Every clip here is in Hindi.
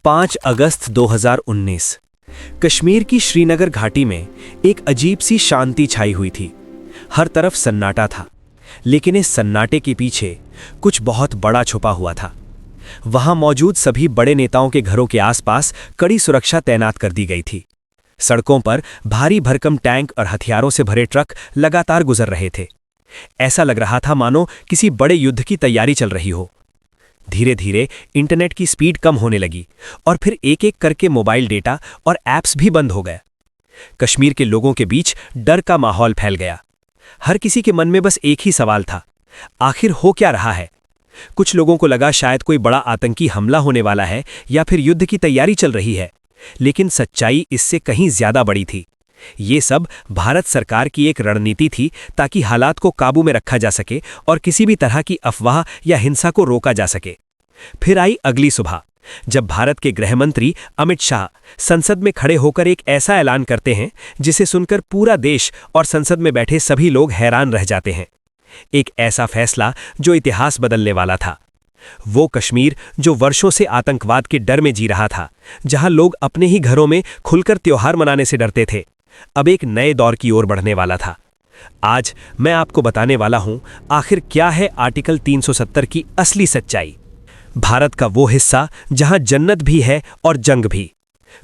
5 अगस्त 2019 कश्मीर की श्रीनगर घाटी में एक अजीब सी शांति छाई हुई थी। हर तरफ सन्नाटा था, लेकिन इस सन्नाटे के पीछे कुछ बहुत बड़ा छुपा हुआ था। वहां मौजूद सभी बड़े नेताओं के घरों के आसपास कड़ी सुरक्षा तैनात कर दी गई थी। सड़कों पर भारी भरकम टैंक और हथियारों से भरे ट्रक लगातार गुजर रहे थे। ऐसा लग रहा था मानो किसी बड़े युद्ध की तैयारी चल रही हो। धीरे धीरे इंटरनेट की स्पीड कम होने लगी और फिर एक एक करके मोबाइल डेटा और ऐप्स भी बंद हो गए। कश्मीर के लोगों के बीच डर का माहौल फैल गया। हर किसी के मन में बस एक ही सवाल था, आखिर हो क्या रहा है। कुछ लोगों को लगा शायद कोई बड़ा आतंकी हमला होने वाला है या फिर युद्ध की तैयारी चल रही है, लेकिन सच्चाई इससे कहीं ज्यादा बड़ी थी। ये सब भारत सरकार की एक रणनीति थी ताकि हालात को काबू में रखा जा सके और किसी भी तरह की अफवाह या हिंसा को रोका जा सके। फिर आई अगली सुबह, जब भारत के गृह मंत्री अमित शाह संसद में खड़े होकर एक ऐसा ऐलान करते हैं जिसे सुनकर पूरा देश और संसद में बैठे सभी लोग हैरान रह जाते हैं। एक ऐसा फैसला जो इतिहास बदलने वाला था। वो कश्मीर जो वर्षों से आतंकवाद के डर में जी रहा था, जहां लोग अपने ही घरों में खुलकर त्योहार मनाने से डरते थे, अब एक नए दौर की ओर बढ़ने वाला था। आज मैं आपको बताने वाला हूं आखिर क्या है आर्टिकल 370 की असली सच्चाई। भारत का वो हिस्सा जहां जन्नत भी है और जंग भी।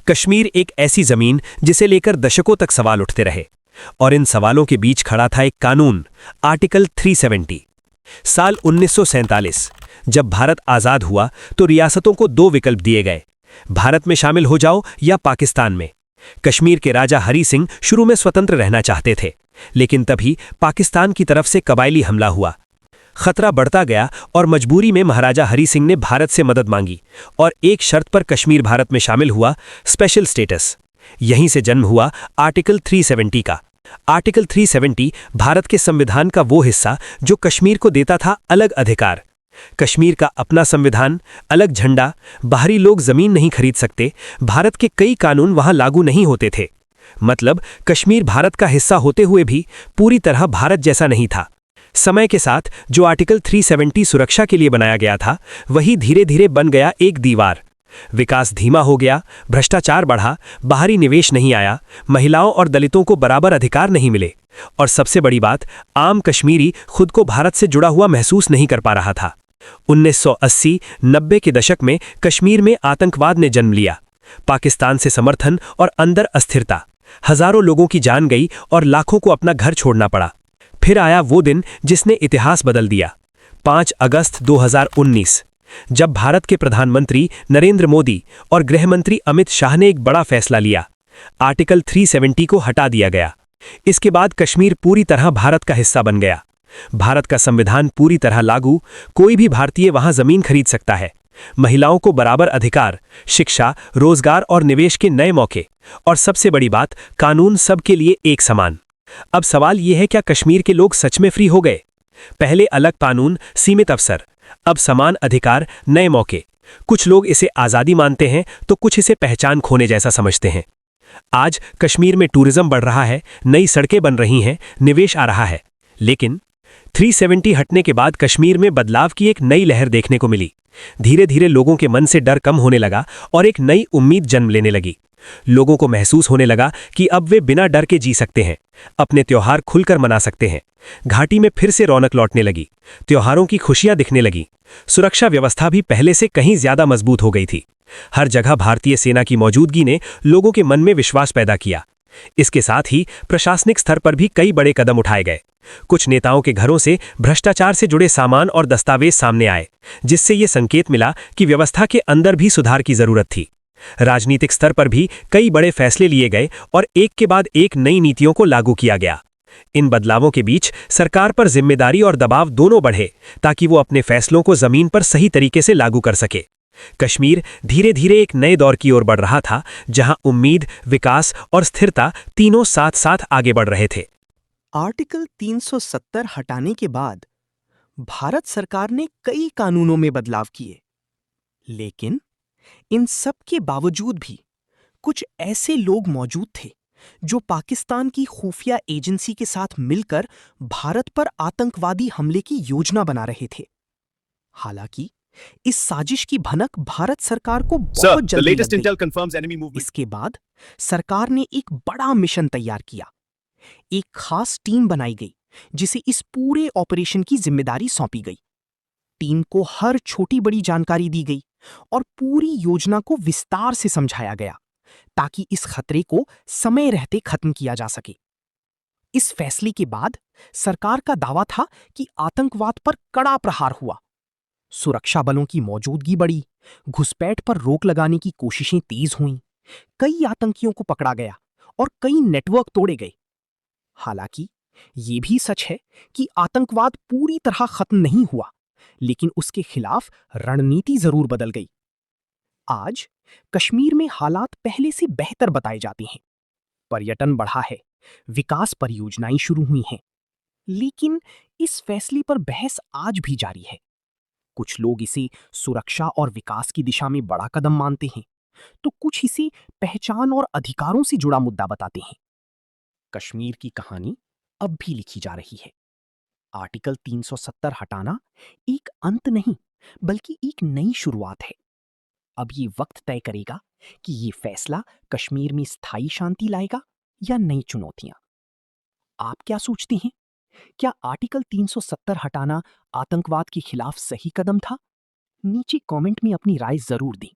कश्मीर एक ऐसी जमीन जिसे लेकर दशकों तक सवाल उठते रहे, और इन सवालों के बीच खड़ा था एक कानून, आर्टिकल 370। साल 1947 जब भारत आजाद हुआ तो रियासतों को दो विकल्प दिए गए, भारत में शामिल हो जाओ या पाकिस्तान में। कश्मीर के राजा हरी सिंह शुरू में स्वतंत्र रहना चाहते थे, लेकिन तभी पाकिस्तान की तरफ से कबायली हमला हुआ। खतरा बढ़ता गया और मजबूरी में महाराजा हरी सिंह ने भारत से मदद मांगी और एक शर्त पर कश्मीर भारत में शामिल हुआ, स्पेशल स्टेटस। यहीं से जन्म हुआ आर्टिकल 370 का। आर्टिकल 370 भारत के संविधान का वो हिस्सा जो कश्मीर को देता था अलग अधिकार। कश्मीर का अपना संविधान, अलग झंडा, बाहरी लोग जमीन नहीं खरीद सकते, भारत के कई कानून वहां लागू नहीं होते थे। मतलब कश्मीर भारत का हिस्सा होते हुए भी पूरी तरह भारत जैसा नहीं था। समय के साथ जो आर्टिकल 370 सुरक्षा के लिए बनाया गया था, वही धीरे धीरे बन गया एक दीवार। विकास धीमा हो गया, भ्रष्टाचार बढ़ा, बाहरी निवेश नहीं आया, महिलाओं और दलितों को बराबर अधिकार नहीं मिले, और सबसे बड़ी बात, आम कश्मीरी खुद को भारत से जुड़ा हुआ महसूस नहीं कर पा रहा था। 1980-90 के दशक में कश्मीर में आतंकवाद ने जन्म लिया। पाकिस्तान से समर्थन और अंदर अस्थिरता, हजारों लोगों की जान गई और लाखों को अपना घर छोड़ना पड़ा। फिर आया वो दिन जिसने इतिहास बदल दिया, 5 अगस्त 2019, जब भारत के प्रधानमंत्री नरेंद्र मोदी और गृह मंत्री अमित शाह ने एक बड़ा फैसला लिया। आर्टिकल 370 को हटा दिया गया। इसके बाद कश्मीर पूरी तरह भारत का हिस्सा बन गया। भारत का संविधान पूरी तरह लागू, कोई भी भारतीय वहां जमीन खरीद सकता है, महिलाओं को बराबर अधिकार, शिक्षा, रोजगार और निवेश के नए मौके, और सबसे बड़ी बात, कानून सबके लिए एक समान। अब सवाल यह है, क्या कश्मीर के लोग सच में फ्री हो गए? पहले अलग कानून, सीमित अवसर, अब समान अधिकार, नए मौके। कुछ लोग इसे आजादी मानते हैं तो कुछ इसे पहचान खोने जैसा समझते हैं। आज कश्मीर में टूरिज्म बढ़ रहा है, नई सड़कें बन रही हैं, निवेश आ रहा है, लेकिन 370 हटने के बाद कश्मीर में बदलाव की एक नई लहर देखने को मिली। धीरे धीरे लोगों के मन से डर कम होने लगा और एक नई उम्मीद जन्म लेने लगी। लोगों को महसूस होने लगा कि अब वे बिना डर के जी सकते हैं, अपने त्योहार खुलकर मना सकते हैं। घाटी में फिर से रौनक लौटने लगी, त्योहारों की खुशियां दिखने लगी। सुरक्षा व्यवस्था भी पहले से कहीं ज्यादा मजबूत हो गई थी। हर जगह भारतीय सेना की मौजूदगी ने लोगों के मन में विश्वास पैदा किया। इसके साथ ही प्रशासनिक स्तर पर भी कई बड़े कदम उठाए गए। कुछ नेताओं के घरों से भ्रष्टाचार से जुड़े सामान और दस्तावेज सामने आए, जिससे ये संकेत मिला कि व्यवस्था के अंदर भी सुधार की जरूरत थी। राजनीतिक स्तर पर भी कई बड़े फैसले लिए गए और एक के बाद एक नई नीतियों को लागू किया गया। इन बदलावों के बीच सरकार पर जिम्मेदारी और दबाव दोनों बढ़े ताकि वो अपने फैसलों को जमीन पर सही तरीके से लागू कर सके। कश्मीर धीरे धीरे एक नए दौर की ओर बढ़ रहा था, जहां उम्मीद, विकास और स्थिरता तीनों साथ साथ आगे बढ़ रहे थे। आर्टिकल 370 हटाने के बाद भारत सरकार ने कई कानूनों में बदलाव किए, लेकिन इन सब के बावजूद भी कुछ ऐसे लोग मौजूद थे जो पाकिस्तान की खुफिया एजेंसी के साथ मिलकर भारत पर आतंकवादी हमले की योजना बना रहे थे। हालांकि इस साजिश की भनक भारत सरकार को Sir, बहुत the जल्दी latest लग गई। intel confirms enemy movement. इसके बाद सरकार ने एक बड़ा मिशन तैयार किया। एक खास टीम बनाई गई जिसे इस पूरे ऑपरेशन की जिम्मेदारी सौंपी गई। टीम को हर छोटी बड़ी जानकारी दी गई और पूरी योजना को विस्तार से समझाया गया ताकि इस खतरे को समय रहते खत्म किया जा सके। इस फैसले के बाद सरकार का दावा था कि आतंकवाद पर कड़ा प्रहार हुआ। सुरक्षा बलों की मौजूदगी बढ़ी, घुसपैठ पर रोक लगाने की कोशिशें तेज हुईं, कई आतंकियों को पकड़ा गया और कई नेटवर्क तोड़े गए। हालांकि ये भी सच है कि आतंकवाद पूरी तरह खत्म नहीं हुआ, लेकिन उसके खिलाफ रणनीति जरूर बदल गई। आज कश्मीर में हालात पहले से बेहतर बताए जाते हैं। पर्यटन बढ़ा है, विकास परियोजनाएं शुरू हुई हैं, लेकिन इस फैसले पर बहस आज भी जारी है। कुछ लोग इसे सुरक्षा और विकास की दिशा में बड़ा कदम मानते हैं, तो कुछ इसे पहचान और अधिकारों से जुड़ा मुद्दा बताते हैं। कश्मीर की कहानी अब भी लिखी जा रही है। आर्टिकल 370 हटाना एक अंत नहीं, बल्कि एक नई शुरुआत है। अब ये वक्त तय करेगा कि ये फैसला कश्मीर में स्थायी शांति लाएगा या नई चुनौतियां। आप क्या सोचते हैं? क्या आर्टिकल 370 हटाना आतंकवाद के खिलाफ सही कदम था? नीचे कमेंट में अपनी राय जरूर दें।